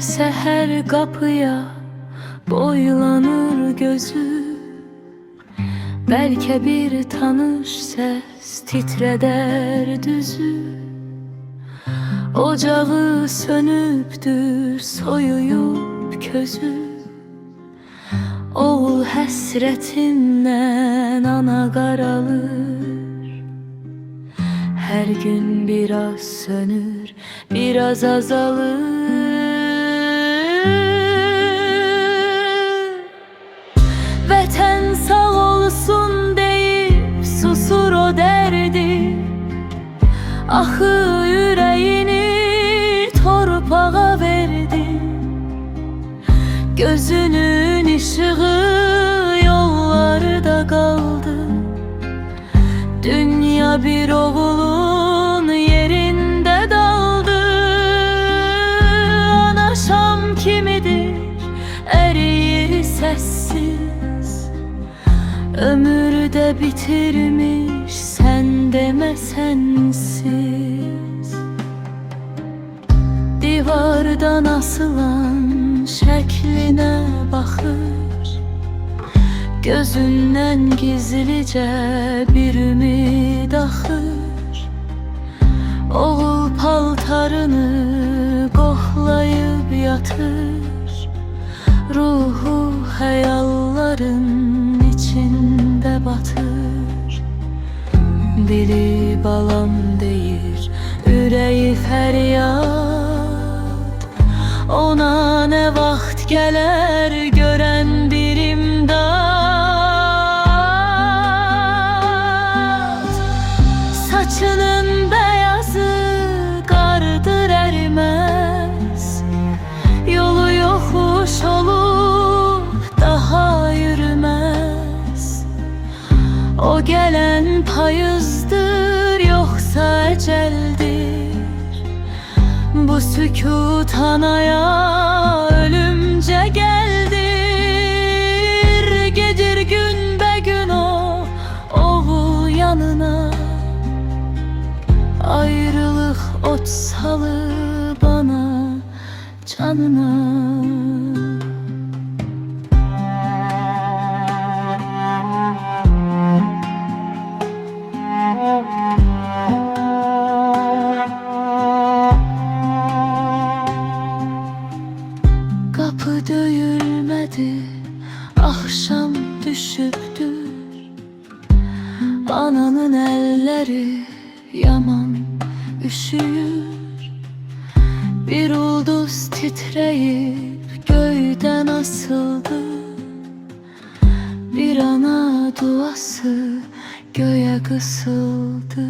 seher kapıya boylanır gözü. Belki bir tanış ses titreder düzü. Ocağı sönüptür soyuyup közü. Oğul həsretindən ana qaralır. Her gün biraz sönür, biraz azalır. Vətən sağ olsun deyip susur o derdi. Axı yüreğini torpağa verdi. Gözünün ışığı yollarda kaldı. Dünya bir oğulun yerinde daldı. Ana Şam kimidir eriyir sessiz. Ömürde bitirmiş sen deme sensiz. Divardan asılan şəklinə baxır. Gözündən gizlicə bir ümid axır. Oğul paltarını qoxlayıb yatır. Ruhu xəyalların içində batır. Dili balam deyir, ürəyi fəryad. Ona ne vaxt gələr görən bir imdad. Saçının beyazı qardır əriməz. Yolu yoxuş olub daha yürüməz. O gələn payızdır yoxsa əcəldir. Bu sükut anaya ölümce geldir. Gedir gün be gün o oğul yanına. Ayrılık ot salı bana canına. Kapı döyülmedi, akşam düşüptür. Ananın elleri yaman üşüyür. Bir ulduz titreyip göyden asıldı. Bir ana duası göğe kısıldı.